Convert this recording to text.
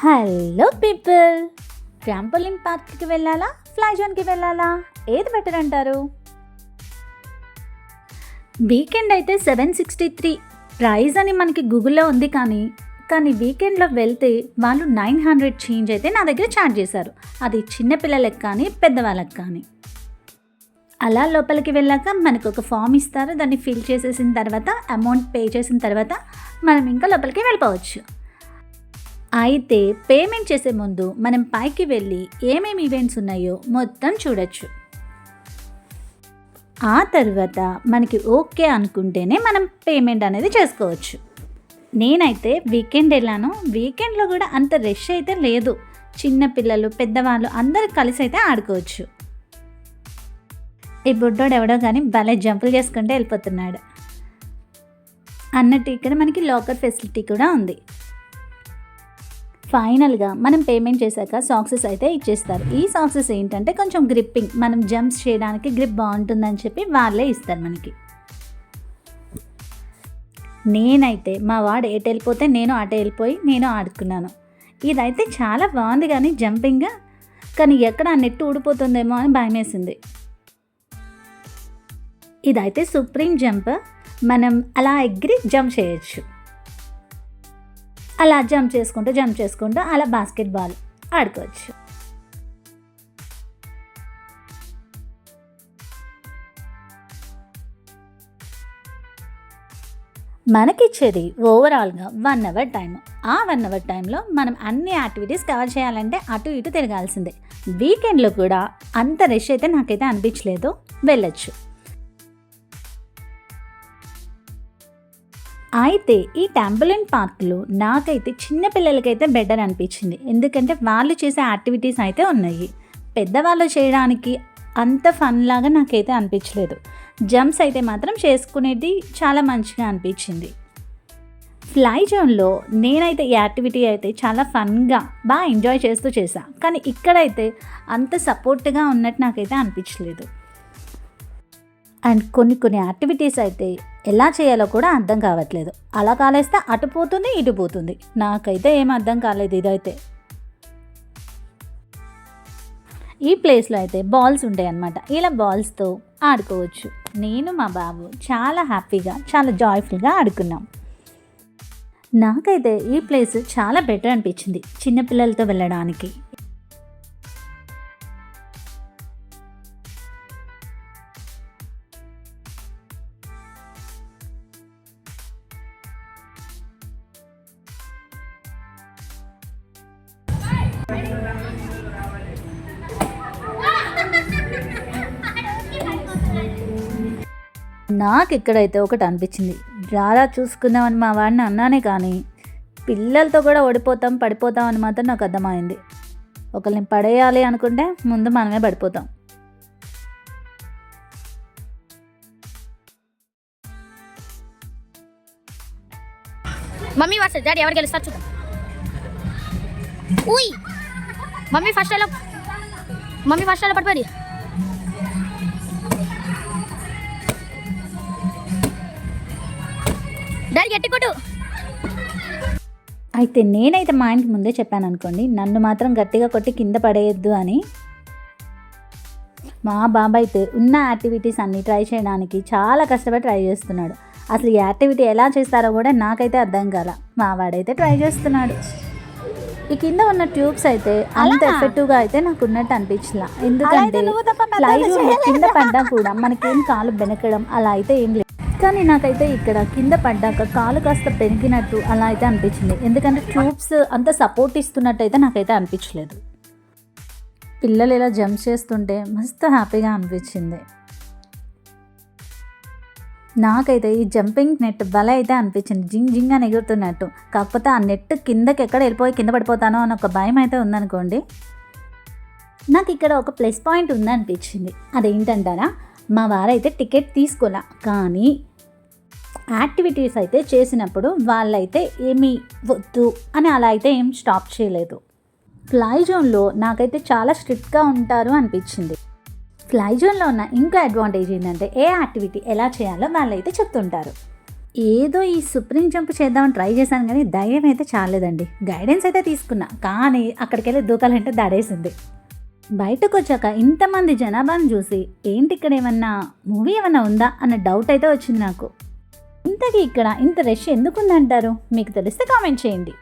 Hello people, trampoline పార్క్కి వెళ్ళాలా, fly జోన్కి వెళ్ళాలా, ఏది బెటర్ అంటారు? వీకెండ్ అయితే 763 ప్రైస్ అని మనకి గూగుల్లో ఉంది. కానీ వీకెండ్లో వెళ్తే వాళ్ళు 900 చేంజ్ అయితే నా దగ్గర ఛార్జ్ చేశారు. అది చిన్నపిల్లలకు కానీ పెద్దవాళ్ళకి కానీ. అలా లోపలికి వెళ్ళాక మనకు ఒక ఫామ్ ఇస్తారు. దాన్ని ఫిల్ చేసేసిన తర్వాత అమౌంట్ పే చేసిన తర్వాత మనం ఇంకా లోపలికి వెళ్ళిపోవచ్చు. అయితే పేమెంట్ చేసే ముందు మనం పైకి వెళ్ళి ఏమేమి ఈవెంట్స్ ఉన్నాయో మొత్తం చూడొచ్చు. ఆ తర్వాత మనకి ఓకే అనుకుంటేనే మనం పేమెంట్ అనేది చేసుకోవచ్చు. నేనైతే వీకెండ్ వెళ్ళాను. వీకెండ్లో కూడా అంత రష్ అయితే లేదు. చిన్నపిల్లలు పెద్దవాళ్ళు అందరూ కలిసి అయితే ఆడుకోవచ్చు. ఈ బుడ్డోడు ఎవడో కానీ భలే జంపులు చేసుకుంటే వెళ్ళిపోతున్నాడు. అన్నట్టు ఇక్కడ మనకి లాకర్ ఫెసిలిటీ కూడా ఉంది. ఫైనల్గా మనం పేమెంట్ చేశాక సాక్సెస్ అయితే ఇచ్చేస్తారు. ఈ సాక్సెస్ ఏంటంటే కొంచెం గ్రిప్పింగ్, మనం జంప్స్ చేయడానికి గ్రిప్ బాగుంటుందని చెప్పి వాళ్ళే ఇస్తారు మనకి. నేనైతే మా వాడు ఎటు వెళ్ళిపోతే నేను అటు వెళ్ళిపోయి నేను ఆడుకున్నాను. ఇదైతే చాలా బాగుంది కానీ జంపింగ్, కానీ ఎక్కడ ఆ నెట్టు ఊడిపోతుందేమో అని భయం వేసింది. ఇదైతే సుప్రీం జంప్, మనం అలా ఎగిరి జంప్ చేయొచ్చు. అలా జంప్ చేసుకుంటూ అలా బాస్కెట్బాల్ ఆడుకోవచ్చు. మనకిచ్చేది ఓవరాల్గా 1 అవర్ టైం. ఆ 1 అవర్ టైంలో మనం అన్ని యాక్టివిటీస్ కవర్ చేయాలంటే అటు ఇటు తిరగాల్సిందే. వీకెండ్లో కూడా అంత రష్ అయితే నాకైతే అనిపించలేదు, వెళ్ళొచ్చు. అయితే ఈ ట్రాంపోలిన్ పార్క్లో నాకైతే చిన్నపిల్లలకైతే బెటర్ అనిపించింది. ఎందుకంటే వాళ్ళు చేసే యాక్టివిటీస్ అయితే ఉన్నాయి. పెద్దవాళ్ళు చేయడానికి అంత ఫన్ లాగా నాకైతే అనిపించలేదు. జంప్స్ అయితే మాత్రం చేసుకునేది చాలా మంచిగా అనిపించింది. ఫ్లై జోన్లో నేనైతే ఈ యాక్టివిటీ అయితే చాలా ఫన్గా బాగా ఎంజాయ్ చేస్తూ చేశాను. కానీ ఇక్కడైతే అంత సపోర్ట్గా ఉన్నట్టు నాకైతే అనిపించలేదు. అండ్ కొన్ని యాక్టివిటీస్ అయితే ఎలా చేయాలో కూడా అర్థం కావట్లేదు. అలా కాలేస్తే అటు పోతుంది ఇటు పోతుంది. నాకైతే ఏం అర్థం కాలేదు. ఇదైతే ఈ ప్లేస్లో అయితే బాల్స్ ఉంటాయి అన్నమాట. ఇలా బాల్స్తో ఆడుకోవచ్చు. నేను మా బాబు చాలా హ్యాపీగా చాలా జాయ్ఫుల్గా ఆడుకున్నాం. నాకైతే ఈ ప్లేస్ చాలా బెటర్ అనిపించింది చిన్నపిల్లలతో వెళ్ళడానికి. నాకు ఇక్కడైతే ఒకటి అనిపించింది, రారా చూసుకుందామని మా వాడిని అన్నానే కానీ పిల్లలతో కూడా ఓడిపోతాం పడిపోతాం అని మాత్రం నాకు అర్థమైంది. ఒకరిని పడేయాలి అనుకుంటే ముందు మనమే పడిపోతాం. మమ్మీ వర్సెస్ డాడీ ఎవరు గెలుస్తారు చూద్దాం. ఉయ్ మమ్మీ ఫస్ట్ అలా పడిపోయి డాడీ గట్టి కొట్టు. అయితే నేనైతే మా ఇంటికి ముందే చెప్పాను అనుకోండి, నన్ను మాత్రం గట్టిగా కొట్టి కింద పడేయద్దు అని. మా బాబాయ్ అయితే ఉన్న యాక్టివిటీస్ అన్నీ ట్రై చేయడానికి చాలా కష్టపడి ట్రై చేస్తున్నాడు. అసలు ఈ యాక్టివిటీ ఎలా చేస్తారో కూడా నాకైతే అర్థం కాల. మా వాడైతే ట్రై చేస్తున్నాడు. ఈ కింద ఉన్న ట్యూబ్స్ అయితే అంత ఎఫెక్టివ్గా అయితే నాకు ఉన్నట్టు అనిపించలా. ఎందుకంటే ఫ్లైలో కింద పడ్డా కూడా మనకేం కాలు బెనకడం అలా అయితే ఏం లేదు. కానీ నాకైతే ఇక్కడ కింద పడ్డాక కాలు కాస్త పెరిగినట్టు అలా అయితే అనిపించింది. ఎందుకంటే ట్యూబ్స్ అంత సపోర్ట్ ఇస్తున్నట్టు అయితే నాకైతే అనిపించలేదు. పిల్లలు ఇలా జంప్ చేస్తుంటే మస్తు హ్యాపీగా అనిపించింది. నాకైతే ఈ జంపింగ్ నెట్ భలే అయితే అనిపించింది, జింగ్ జింగ్ అని ఎగురుతున్నట్టు. కాకపోతే ఆ నెట్ కిందకి ఎక్కడ వెళ్ళిపోయి కింద పడిపోతానో అని ఒక భయం అయితే ఉందనుకోండి. నాకు ఇక్కడ ఒక ప్లస్ పాయింట్ ఉందనిపించింది. అదేంటంటారా, మా వారైతే టికెట్ తీసుకోలే, కానీ యాక్టివిటీస్ అయితే చేసినప్పుడు వాళ్ళైతే ఏమీ వద్దు అని అలా అయితే ఏం స్టాప్ చేయలేదు. ఫ్లై జోన్లో నాకైతే చాలా స్ట్రిక్ట్గా ఉంటారు అనిపించింది. ఫ్లై జోన్లో ఉన్న ఇంకో అడ్వాంటేజ్ ఏంటంటే ఏ యాక్టివిటీ ఎలా చేయాలో వాళ్ళైతే చెప్తుంటారు. ఏదో ఈ సుప్రీం జంప్ చేద్దామని ట్రై చేశాను కానీ ధైర్యం అయితే చాలేదండి. గైడెన్స్ అయితే తీసుకున్నా కానీ అక్కడికి వెళ్ళి దూకాలంటే దడేసింది. బయటకు వచ్చాక ఇంతమంది జనాభాను చూసి ఏంటి ఇక్కడ ఏమన్నా మూవీ ఏమన్నా ఉందా అన్న డౌట్ అయితే వచ్చింది నాకు. ఇంతకీ ఇక్కడ ఇంత రష్ ఎందుకుందంటారు? మీకు తెలిస్తే కామెంట్ చేయండి.